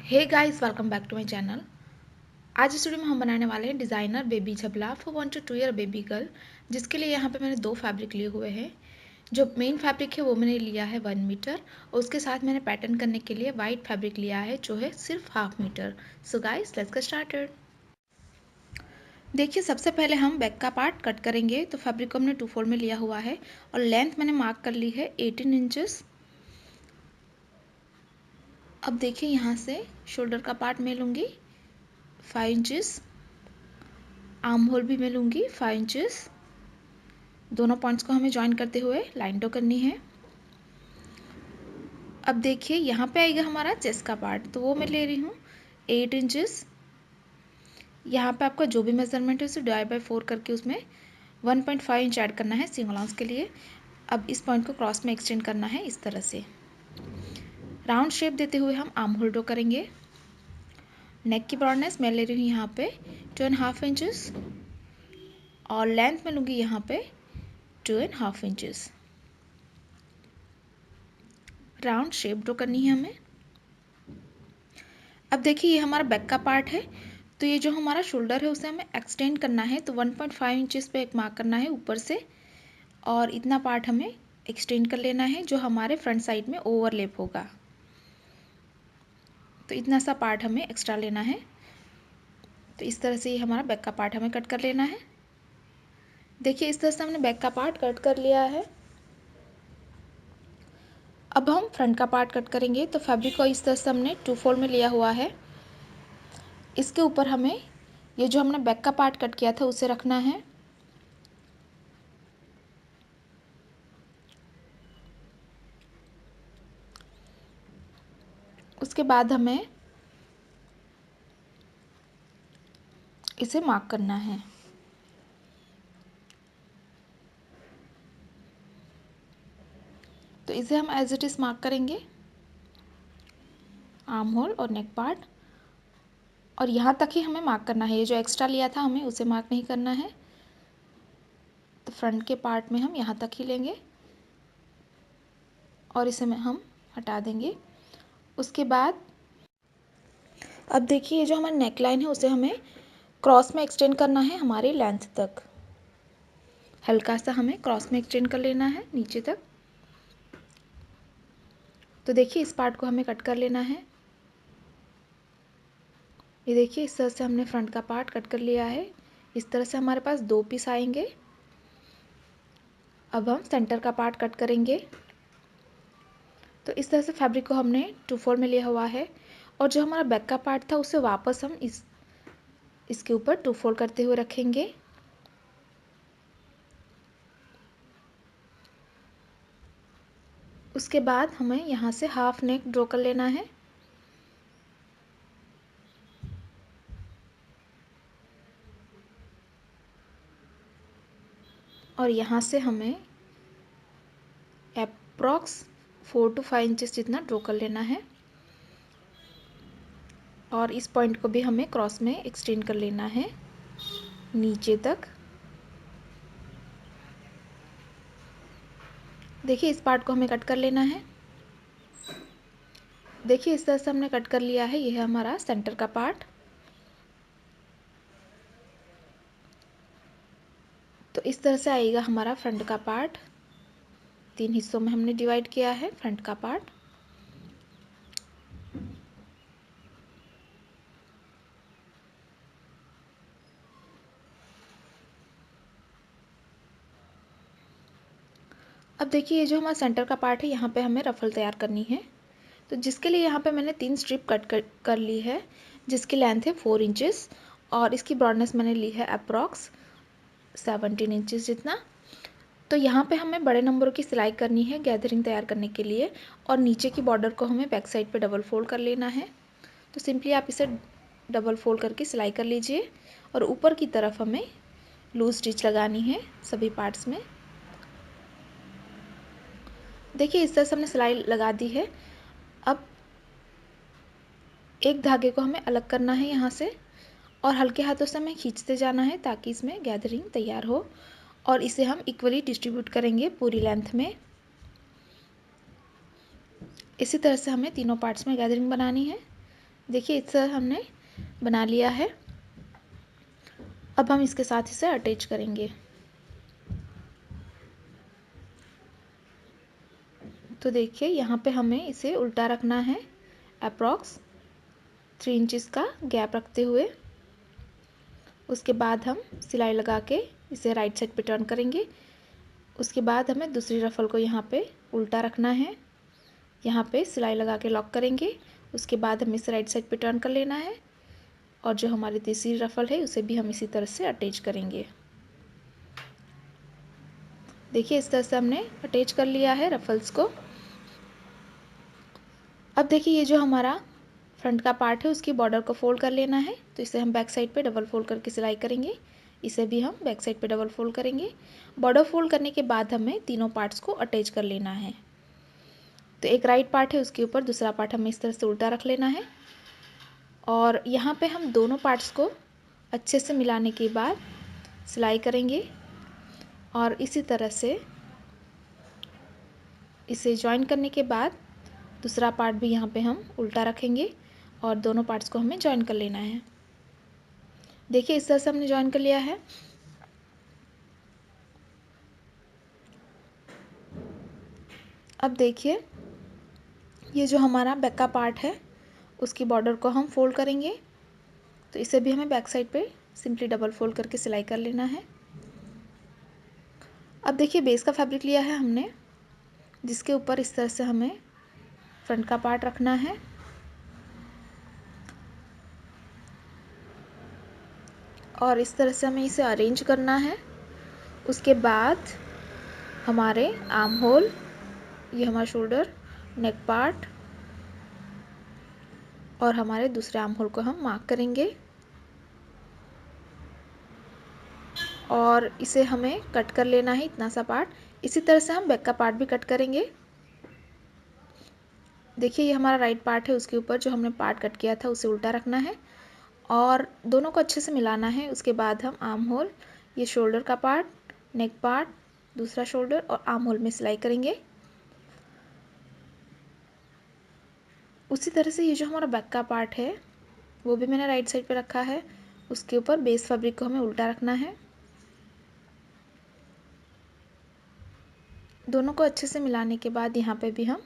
Hey guys, welcome back to my channel. आज इस video में हम बनाने वाले हैं डिज़ाइनर बेबी झबला for one two year baby girl, जिसके लिए यहाँ पे मैंने 2 फैब्रिक लिए हुए हैं। जो मेन फैब्रिक है वो मैंने लिया है 1 मीटर और उसके साथ मैंने पैटर्न करने के लिए वाइट फैब्रिक लिया है जो है सिर्फ half metre. So guys, let's get started. देखिए, सबसे पहले हम बैक का पार्ट कट करेंगे। तो फैब्रिक को हमने 2 फोल्ड में लिया हुआ है और लेंथ मैंने मार्क कर ली है 18 इंचेस। अब देखिए, यहाँ से शोल्डर का पार्ट मैं लूँगी 5 इंचेस, आर्म होल भी मैं लूँगी 5 इंचेस। दोनों पॉइंट्स को हमें ज्वाइन करते हुए लाइन ड्रॉ करनी है। अब देखिए, यहाँ पे आएगा हमारा चेस्ट का पार्ट, तो वो मैं ले रही हूँ 8 इंचेस। यहाँ पे आपका जो भी मेजरमेंट है उसे डिवाइड बाय 4 करके उसमें 1.5 इंच ऐड करना है सिंगल आर्म्स के लिए। अब इस पॉइंट को क्रॉस में एक्सटेंड करना है इस तरह से। राउंड शेप देते हुए हम आर्म होल ड्रॉ करेंगे। नेक की ब्रॉडनेस मैं ले रही हूँ यहाँ पे 2.5 इंचेस और लेंथ में लूँगी यहाँ पे 2.5 इंचेस। राउंड शेप ड्रॉ करनी है हमें। अब देखिए, ये हमारा बैक का पार्ट है, तो ये जो हमारा शोल्डर है उसे हमें एक्सटेंड करना है। तो 1.5 इंचेस पे एक मार्क करना है ऊपर से और इतना पार्ट हमें एक्सटेंड कर लेना है जो हमारे फ्रंट साइड में ओवरलैप होगा। तो इतना सा पार्ट हमें एक्स्ट्रा लेना है। तो इस तरह से ये हमारा बैक का पार्ट हमें कट कर लेना है। देखिए, इस तरह से हमने बैक का पार्ट कट कर लिया है। अब हम फ्रंट का पार्ट कट करेंगे। तो फैब्रिक को इस तरह से हमने 2 फोल्ड में लिया हुआ है। इसके ऊपर हमें ये जो हमने बैक का पार्ट कट किया था उसे रखना है। उसके बाद हमें इसे मार्क करना है। तो इसे हम एज इट इज़ मार्क करेंगे, आर्म होल और नेक पार्ट, और यहाँ तक ही हमें मार्क करना है। ये जो एक्स्ट्रा लिया था हमें उसे मार्क नहीं करना है। तो फ्रंट के पार्ट में हम यहाँ तक ही लेंगे और इसे में हम हटा देंगे। उसके बाद अब देखिए, ये जो हमारा नेक लाइन है उसे हमें क्रॉस में एक्सटेंड करना है हमारी लेंथ तक। हल्का सा हमें क्रॉस में एक्सटेंड कर लेना है नीचे तक। तो देखिए, इस पार्ट को हमें कट कर लेना है। ये देखिए, इस तरह से हमने फ्रंट का पार्ट कट कर लिया है। इस तरह से हमारे पास 2 पीस आएंगे। अब हम सेंटर का पार्ट कट करेंगे। तो इस तरह से फैब्रिक को हमने 2 फोल्ड में लिया हुआ है और जो हमारा बैक का पार्ट था उसे वापस हम इसके ऊपर 2 फोल्ड करते हुए रखेंगे। उसके बाद हमें यहाँ से हाफ नेक ड्रॉ कर लेना है। और यहाँ से हमें अप्रॉक्स 4 to 5 इंचेस जितना ड्रॉ कर लेना है और इस पॉइंट को भी हमें क्रॉस में एक्सटेंड कर लेना है नीचे तक। देखिए, इस पार्ट को हमें कट कर लेना है। देखिए, इस तरह से हमने कट कर लिया है। यह है हमारा सेंटर का पार्ट। तो इस तरह से आएगा हमारा फ्रंट का पार्ट। 3 हिस्सों में हमने डिवाइड किया है फ्रंट का पार्ट। अब देखिए, ये जो हमारा सेंटर का पार्ट है यहाँ पे हमें रफल तैयार करनी है। तो जिसके लिए यहाँ पे मैंने 3 स्ट्रिप कट कर ली है, जिसकी लेंथ है 4 इंचेस और इसकी ब्रॉडनेस मैंने ली है अप्रॉक्स 17 इंचेस जितना। तो यहाँ पे हमें बड़े नंबरों की सिलाई करनी है गैदरिंग तैयार करने के लिए और नीचे की बॉर्डर को हमें बैक साइड पे डबल फोल्ड कर लेना है। तो सिंपली आप इसे डबल फोल्ड करके सिलाई कर लीजिए और ऊपर की तरफ हमें लूज स्टिच लगानी है सभी पार्ट्स में। देखिए, इस तरह से हमने सिलाई लगा दी है। अब एक धागे को हमें अलग करना है यहाँ से और हल्के हाथों से हमें खींचते जाना है ताकि इसमें गैदरिंग तैयार हो और इसे हम इक्वली डिस्ट्रीब्यूट करेंगे पूरी लेंथ में। इसी तरह से हमें तीनों पार्ट्स में गैदरिंग बनानी है। देखिए इस तरह हमने बना लिया है। अब हम इसके साथ इसे अटैच करेंगे। तो देखिए यहाँ पे हमें इसे उल्टा रखना है, अप्रॉक्स 3 इंचेस का गैप रखते हुए। उसके बाद हम सिलाई लगा के इसे राइट साइड पे टर्न करेंगे। उसके बाद हमें दूसरी रफ़ल को यहाँ पे उल्टा रखना है, यहाँ पे सिलाई लगा के लॉक करेंगे। उसके बाद हमें इसे राइट साइड पे टर्न कर लेना है और जो हमारी तीसरी रफ़ल है उसे भी हम इसी तरह से अटैच करेंगे। देखिए इस तरह से हमने अटैच कर लिया है रफ़ल्स को। अब देखिए ये जो हमारा फ्रंट का पार्ट है उसकी बॉर्डर को फोल्ड कर लेना है। तो इसे हम बैक साइड पे डबल फोल्ड करके सिलाई करेंगे। इसे भी हम बैक साइड पे डबल फोल्ड करेंगे। बॉर्डर फोल्ड करने के बाद हमें तीनों पार्ट्स को अटैच कर लेना है। तो एक राइट पार्ट है उसके ऊपर दूसरा पार्ट हमें इस तरह से उल्टा रख लेना है और यहाँ पे हम दोनों पार्ट्स को अच्छे से मिलाने के बाद सिलाई करेंगे और इसी तरह से इसे जॉइन करने के बाद दूसरा पार्ट भी यहाँ पे हम उल्टा रखेंगे और दोनों पार्ट्स को हमें जॉइन कर लेना है। देखिए इस तरह से हमने जॉइन कर लिया है। अब देखिए ये जो हमारा बैक का पार्ट है उसकी बॉर्डर को हम फोल्ड करेंगे। तो इसे भी हमें बैक साइड पे सिंपली डबल फोल्ड करके सिलाई कर लेना है। अब देखिए बेस का फैब्रिक लिया है हमने, जिसके ऊपर इस तरह से हमें फ्रंट का पार्ट रखना है और इस तरह से हमें इसे अरेंज करना है। उसके बाद हमारे आर्म होल, ये हमारा शोल्डर, नेक पार्ट और हमारे दूसरे आर्म होल को हम मार्क करेंगे और इसे हमें कट कर लेना है इतना सा पार्ट। इसी तरह से हम बैक का पार्ट भी कट करेंगे। देखिए ये हमारा राइट पार्ट है, उसके ऊपर जो हमने पार्ट कट किया था उसे उल्टा रखना है और दोनों को अच्छे से मिलाना है। उसके बाद हम आर्म होल, ये शोल्डर का पार्ट, नेक पार्ट, दूसरा शोल्डर और आर्म होल में सिलाई करेंगे। उसी तरह से ये जो हमारा बैक का पार्ट है वो भी मैंने राइट साइड पे रखा है। उसके ऊपर बेस फैब्रिक को हमें उल्टा रखना है। दोनों को अच्छे से मिलाने के बाद यहाँ पे भी हम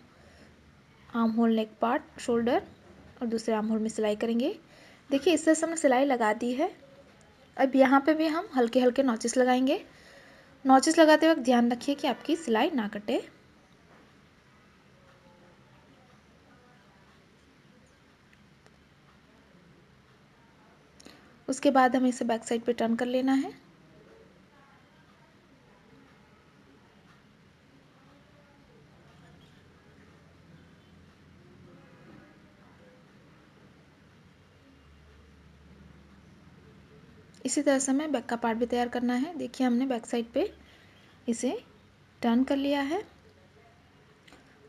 आर्म होल, नेक पार्ट, शोल्डर और दूसरे आर्म होल में सिलाई करेंगे। देखिए इस तरह से हमने सिलाई लगा दी है। अब यहाँ पे भी हम हल्के हल्के नॉचेस लगाएंगे। नॉचेस लगाते वक्त ध्यान रखिए कि आपकी सिलाई ना कटे। उसके बाद हमें इसे बैक साइड पे टर्न कर लेना है। इसी तरह से हमें बैक का पार्ट भी तैयार करना है। देखिए हमने बैक साइड पे इसे टर्न कर लिया है।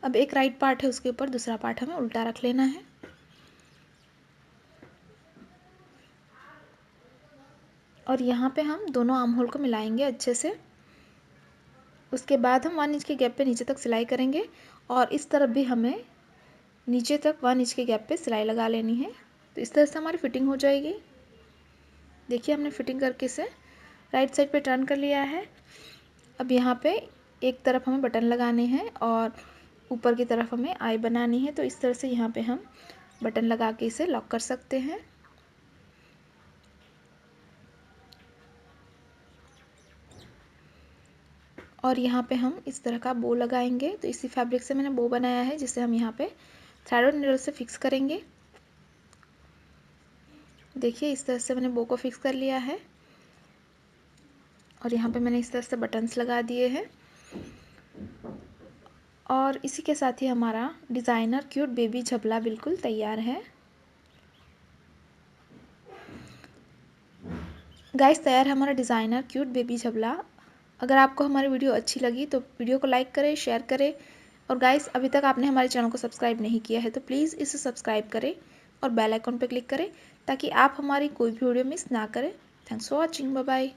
अब एक राइट पार्ट है उसके ऊपर दूसरा पार्ट हमें उल्टा रख लेना है और यहाँ पे हम दोनों आर्म होल को मिलाएंगे अच्छे से। उसके बाद हम 1 इंच के गैप पे नीचे तक सिलाई करेंगे और इस तरफ भी हमें नीचे तक 1 इंच के गैप पे सिलाई लगा लेनी है। तो इस तरह से हमारी फिटिंग हो जाएगी। देखिए हमने फिटिंग करके इसे राइट साइड पे टर्न कर लिया है। अब यहाँ पे एक तरफ हमें बटन लगाने हैं और ऊपर की तरफ हमें आई बनानी है। तो इस तरह से यहाँ पे हम बटन लगा के इसे लॉक कर सकते हैं। और यहाँ पे हम इस तरह का बो लगाएंगे। तो इसी फैब्रिक से मैंने बो बनाया है जिसे हम यहाँ पे थ्रेड और नीडल से फिक्स करेंगे। देखिए इस तरह से मैंने बो को फिक्स कर लिया है और यहाँ पे मैंने इस तरह से बटन्स लगा दिए हैं और इसी के साथ ही हमारा डिज़ाइनर क्यूट बेबी झबला बिल्कुल तैयार है। गाइस तैयार है हमारा डिज़ाइनर क्यूट बेबी झबला। अगर आपको हमारी वीडियो अच्छी लगी तो वीडियो को लाइक करें, शेयर करें और गाइस अभी तक आपने हमारे चैनल को सब्सक्राइब नहीं किया है तो प्लीज़ इसे सब्सक्राइब करें और बेल आइकन पर क्लिक करें ताकि आप हमारी कोई भी वीडियो मिस ना करें। Thanks for watching, bye bye.